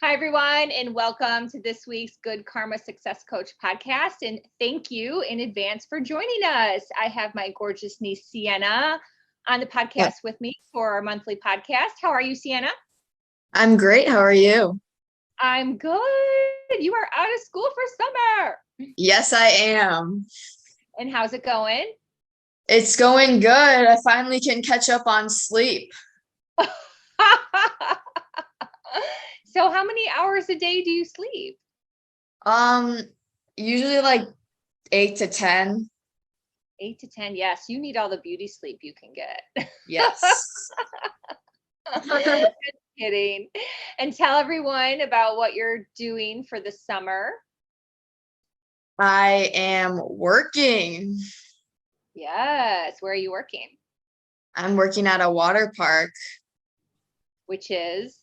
Hi, everyone, and welcome to this week's Good Karma Success Coach podcast. And thank you in advance for joining us. I have my gorgeous niece, Sienna, on the podcast with me for our monthly podcast. How are you, Sienna? I'm great. How are you? I'm good. You are out of school for summer. Yes, I am. And how's it going? It's going good. I finally can catch up on sleep. So how many hours a day do you sleep? Um, Usually like 8 to 10. 8 to 10. Yes, you need all the beauty sleep you can get. Yes. Just kidding. And tell everyone about what you're doing for the summer. I am working. Yes. Where are you working? I'm working at a water park. Which is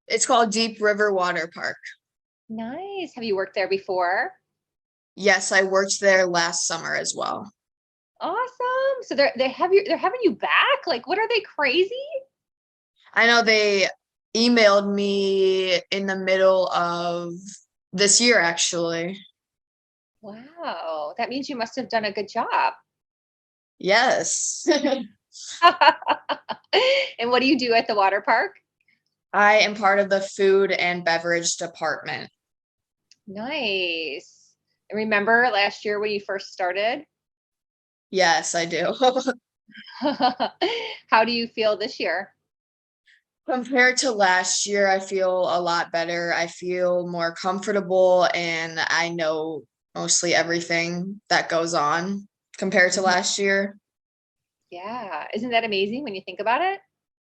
It's called Deep River Water Park. nice. Have you worked there before? Yes, I worked there last summer as well. Awesome. So they're having you back? Like, what, are they crazy? I know they emailed me in the middle of this year, actually. Wow. That means you must have done a good job. Yes. And what do you do at the water park? I am part of the food and beverage department. Nice. And remember last year when you first started? Yes, I do. How do you feel this year? Compared to last year, I feel a lot better. I feel more comfortable and I know mostly everything that goes on compared to last year. Yeah. Isn't that amazing when you think about it?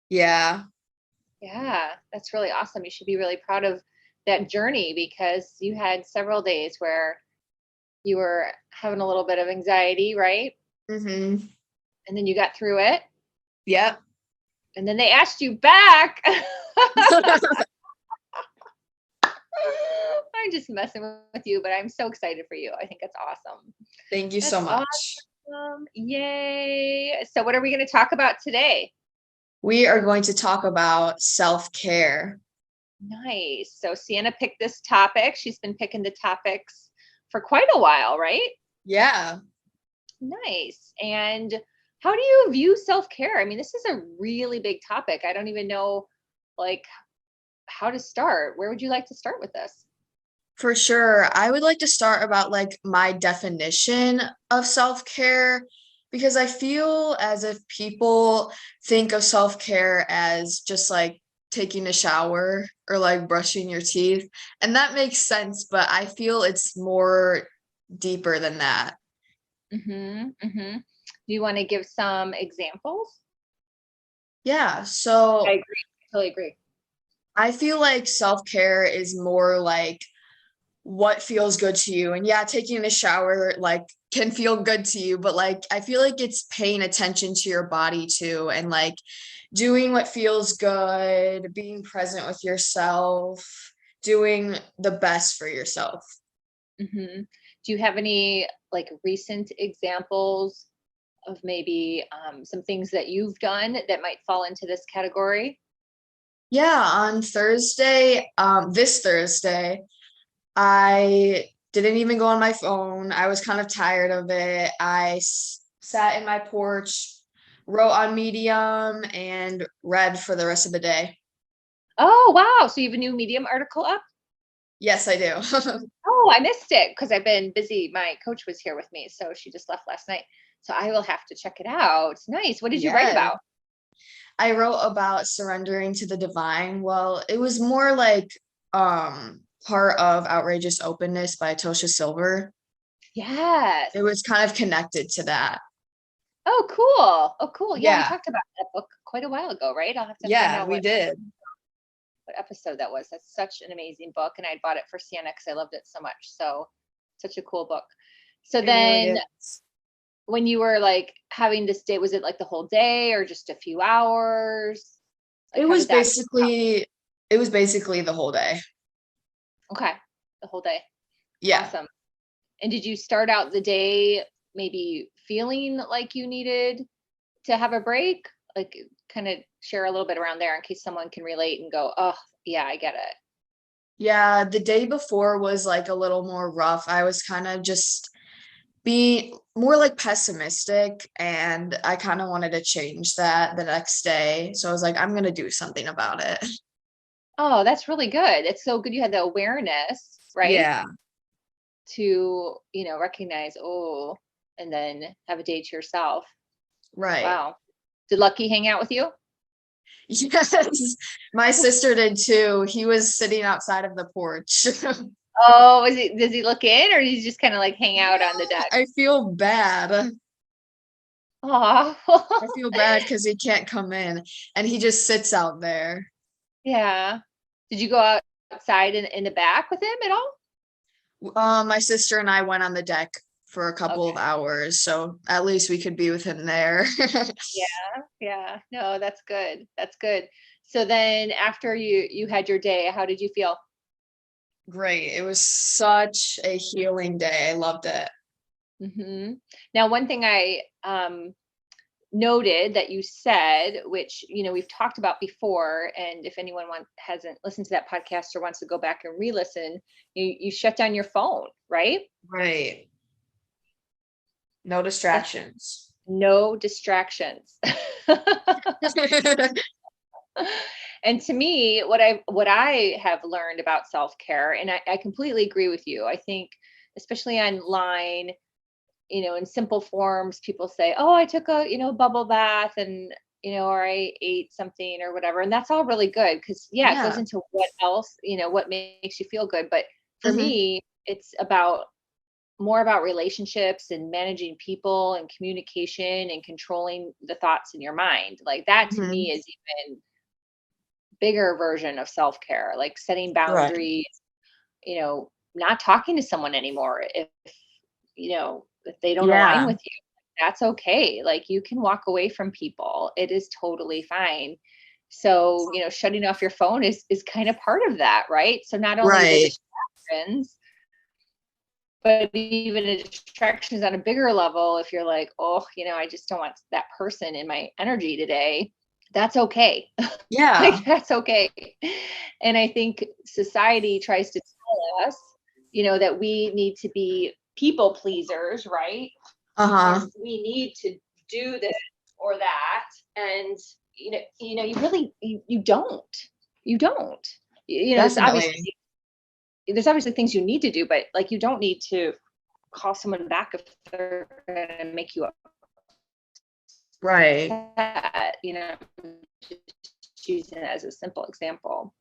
Yeah. Yeah, that's really awesome. You should be really proud of that journey because you had several days where you were having a little bit of anxiety, right? Mm-hmm. And then you got through it. Yep. And then they asked you back. I'm just messing with you, but I'm so excited for you. I think that's awesome. Thank you so That's much. awesome. Yay. So, what are we going to talk about today? We are going to talk about self-care. Nice. So, Sienna picked this topic. She's been picking the topics for quite a while, right? Yeah. Nice. And how do you view self-care? I mean, this is a really big topic. I don't even know like how to start. Where would you like to start with this? For sure. I would like to start about like my definition of self-care because I feel as if people think of self-care as just like taking a shower or like brushing your teeth. And that makes sense, but I feel it's more deeper than that. Mhm. Mhm. Do you want to give some examples? Yeah, I so agree. I totally agree. I feel like self-care is more like what feels good to you. And yeah, taking a shower like can feel good to you, but like I feel like it's paying attention to your body too and like doing what feels good, being present with yourself, doing the best for yourself. Mhm. Do you have any like recent examples of maybe some things that you've done that might fall into this category? Yeah, on this Thursday, I didn't even go on my phone. I was kind of tired of it. Sat in my porch, wrote on Medium, and read for the rest of the day. Oh, wow. So you have a new Medium article up? Yes, I do. Oh, I missed it because I've been busy. My coach was here with me, so she just left last night. So I will have to check it out. Nice. What did you write Yeah. about? I wrote about surrendering to the divine. Well, it was more like part of Outrageous Openness by Tosha Silver. Yes. It was kind of connected to that. Oh, cool. Oh, cool. Yeah, we Yeah. talked about that book quite a while ago, right? I'll have to find Yeah, out we did. what episode that was. That's such an amazing book, and I bought it for Sienna because I loved it so much. So, such a cool book. So It really then, is. when you were like having this day, was it like the whole day or just a few hours? Like, It how was did that? basically it was basically the whole day. Okay, the whole day. Yeah. Awesome. And did you start out the day maybe feeling like you needed to have a break? Like, kind of share a little bit around there in case someone can relate and go, oh, yeah, I get it. Yeah, the day before was like a little more rough. I was kind of just being more like pessimistic, and I kind of wanted to change that the next day. So I was like, I'm gonna do something about it. Oh, that's really good. It's so good you had the awareness, right? Yeah, To, recognize, oh, and then have a day to yourself. right. Wow. Did Lucky hang out with you? Yes, my sister did too. He was sitting outside of the porch. Oh, does he look in or does he just kind of like hang out on the Yeah, deck? I feel bad. Oh, I feel bad because he can't come in and he just sits out there. yeah. Did you go outside in the back with him at all? My sister and I went on the deck for a couple of Okay. hours, so at least we could be with him there. Yeah. Yeah. No, that's good. That's good. So then after you had your day, how did you feel? Great. It was such a healing day. I loved it. Now, one thing I noted that you said, which we've talked about before, and if anyone hasn't listened to that podcast or wants to go back and re-listen, you shut down your phone, right? Right. No That's distractions. no distractions. And to me, what I have learned about self-care, and I completely agree with you. I think, especially online, in simple forms, people say, "Oh, I took a, bubble bath and, or I ate something or whatever." And that's all really good because yeah, it goes Yeah. into what else, what makes you feel good. But for Hmm. me, it's about more about relationships and managing people and communication and controlling the thoughts in your mind. Like that to Hmm. me is even bigger version of self-care, like setting Right. boundaries, not talking to someone anymore if they don't align Yeah. with you. That's okay. Like you can walk away from people. It is totally fine. So, shutting off your phone is kind of part of that, right? So not only the Right. distractions, but even the distractions on a bigger level, if you're like, oh, I just don't want that person in my energy today, that's okay. Yeah. Like that's okay. And I think society tries to tell us, that we need to be people pleasers, right? Uh-huh. And we need to do this or that. And you really you don't. You don't. It's Definitely. there's obviously things you need to do, but like you don't need to call someone back if they're gonna make you Right. upset, just using it as a simple example.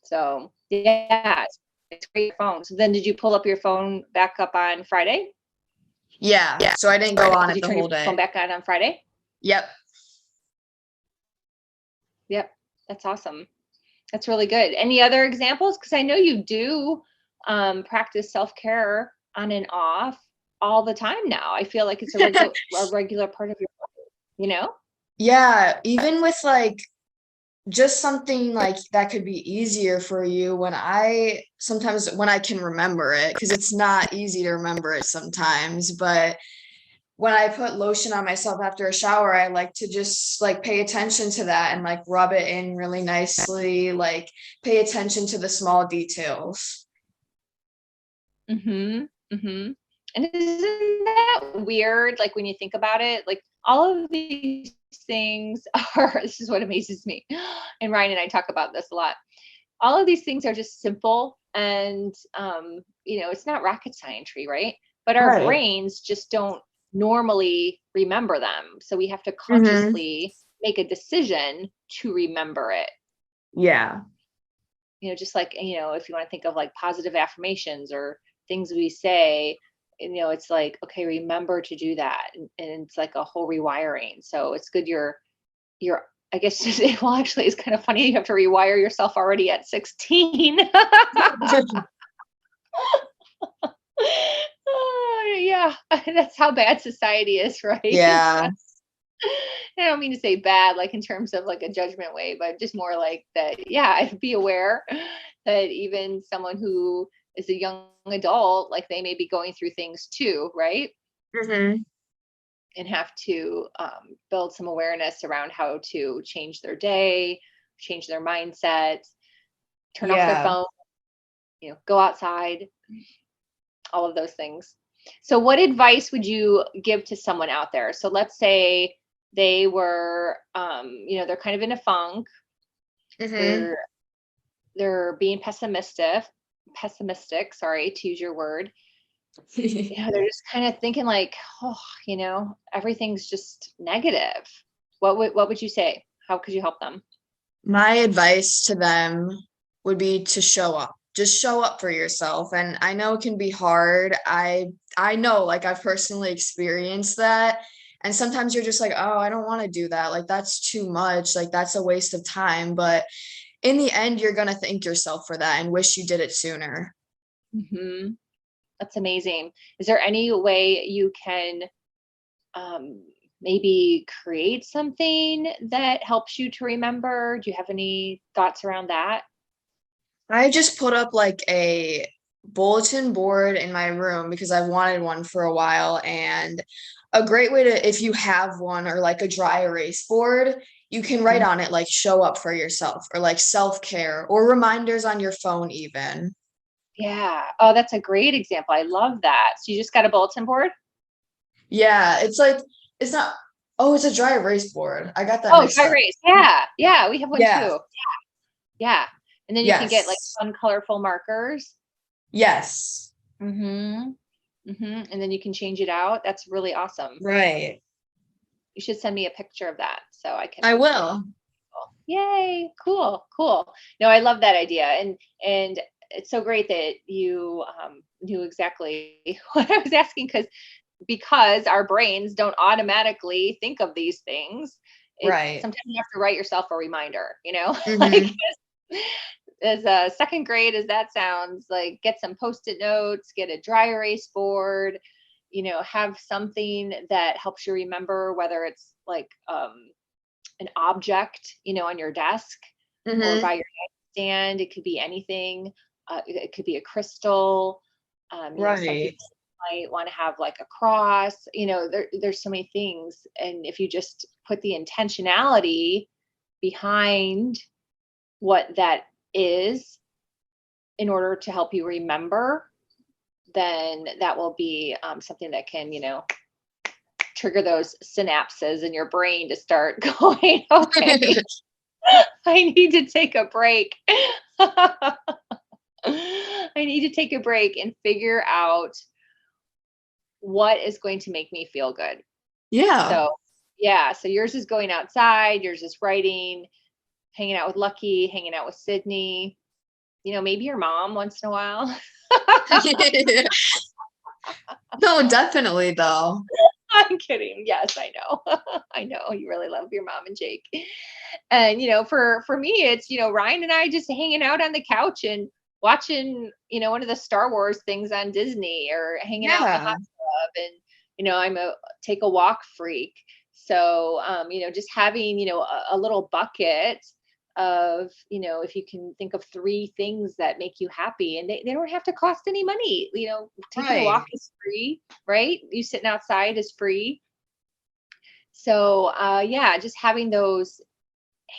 So yeah, it's great phone. So then did you pull up your phone back up on Friday? Yeah. Yeah. So I didn't go on Did it you the turn your whole phone day. back on Friday? Yep. Yep. That's awesome. That's really good. Any other examples? Because I know you do practice self-care on and off all the time now. I feel like it's a regular part of your life, you know? Yeah. Even with like just something like that could be easier for you when I sometimes when I can remember it, because it's not easy to remember it sometimes, but when I put lotion on myself after a shower, I like to just like pay attention to that and like rub it in really nicely, like pay attention to the small details. Mhm. Mhm. And isn't that weird, like, when you think about it? Like, all of these things are this is what amazes me, and Ryan and I talk about this a lot. All of these things are just simple and, it's not rocket scientry, right? But our Right. brains just don't normally remember them, so we have to Hmm. consciously make a decision to remember it. Yeah. Just like, if you want to think of like positive affirmations or things we say, it's like, okay, remember to do that. And it's like a whole rewiring. So it's good you're I guess well actually it's kind of funny you have to rewire yourself already at 16. Oh, yeah, that's how bad society is, right? It's Yeah. I don't mean to say bad, like in terms of like a judgment way, but just more like that. Yeah, be aware that even someone who is a young adult, like they may be going through things too, right? Hmm. And have to build some awareness around how to change their day, change their mindset, turn off their Yeah. phone. go outside, all of those things. So what advice would you give to someone out there? So let's say they were, they're kind of in a funk. Mm-hmm. They're being pessimistic, sorry, to use your word. They're just kind of thinking like, oh, everything's just negative. What would you say? How could you help them? My advice to them would be to show up. Just show up for yourself. And I know it can be hard. I know, like, I've personally experienced that. And sometimes you're just like, oh, I don't want to do that. Like, that's too much. Like, that's a waste of time. But in the end, you're going to thank yourself for that and wish you did it sooner. Hmm. That's amazing. Is there any way you can maybe create something that helps you to remember? Do you have any thoughts around that? I just put up like a bulletin board in my room because I've wanted one for a while. And a great way to, if you have one or like a dry erase board, you can write Mhm. on it like show up for yourself or like self-care or reminders on your phone even. Yeah. Oh, that's a great example. I love that. So you just got a bulletin board? Yeah, it's like it's not oh, it's a dry erase board. I got that Oh, mixed dry up. erase. Yeah. Yeah. We have one Yeah. too. Yeah. And then you can get like Yes. fun, colorful markers. Yes. Mm-hmm. Mm-hmm. And then you can change it out. That's really awesome. Right. You should send me a picture of that so I can I post it. will. Yay. Cool. Cool. No, I love that idea. And it's so great that you knew exactly what I was asking because our brains don't automatically think of these things. Right. Sometimes you have to write yourself a reminder, like Mm-hmm. as a second grade as that sounds, like get some post-it notes, get a dry erase board, have something that helps you remember, whether it's like an object, on your desk or Mm-hmm. by your nightstand. It could be anything. It could be a crystal. Some Right. people might want to have like a cross. There's so many things. And if you just put the intentionality behind what that is in order to help you remember, then that will be something that can, trigger those synapses in your brain to start going, okay, I need to take a break. I need to take a break and figure out what is going to make me feel good. Yeah. So, yeah, so yours is going outside, yours is writing, hanging out with Lucky, hanging out with Sydney, maybe your mom once in a while. No, definitely though. I'm kidding. Yes, I know. I know you really love your mom and Jake. And for me, it's Ryan and I just hanging out on the couch and watching one of the Star Wars things on Disney or hanging out in the hot Yeah. tub. And I'm a take a walk freak. So just having a little bucket of if you can think of 3 things that make you happy, and they don't have to cost any money. Taking a walk Right. is free, right? You sitting outside is free. So yeah, just having those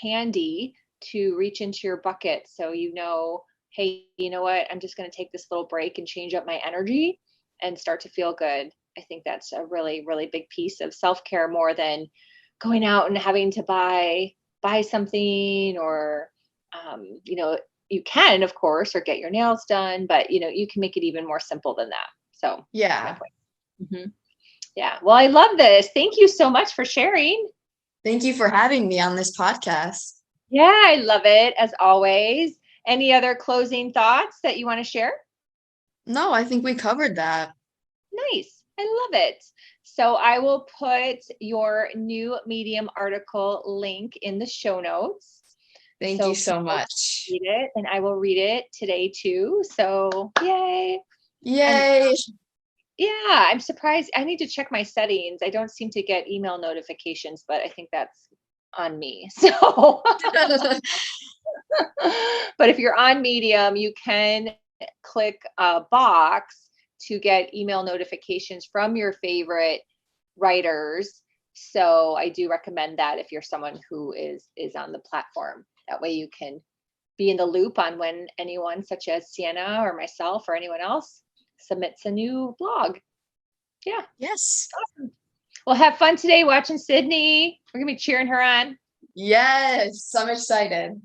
handy to reach into your bucket so hey, you know what, I'm just going to take this little break and change up my energy and start to feel good. I think that's a really, really big piece of self-care, more than going out and having to buy something, or you can, of course, or get your nails done, but you can make it even more simple than that. So that's my Yeah. point. Mhm. Yeah, well, I love this. Thank you so much for sharing. Thank you for having me on this podcast. Yeah, I love it as always. Any other closing thoughts that you want to share? No, I think we covered that. Nice. I love it. So I will put your new Medium article link in the show notes Thank you so so people much. can read it, and I will read it today too. So yay. And Yay. yeah, I'm surprised. I need to check my settings. I don't seem to get email notifications, but I think that's on me. So but if you're on Medium, you can click a box to get email notifications from your favorite writers. So I do recommend that if you're someone who is on the platform. That way you can be in the loop on when anyone such as Sienna or myself or anyone else submits a new blog. Yeah. Yes. Awesome. Well, have fun today watching Sydney. We're going to be cheering her on. Yes. I'm excited.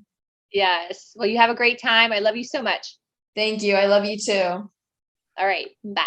Yes. Well, you have a great time. I love you so much. Thank you. I love you too. All right. Bye.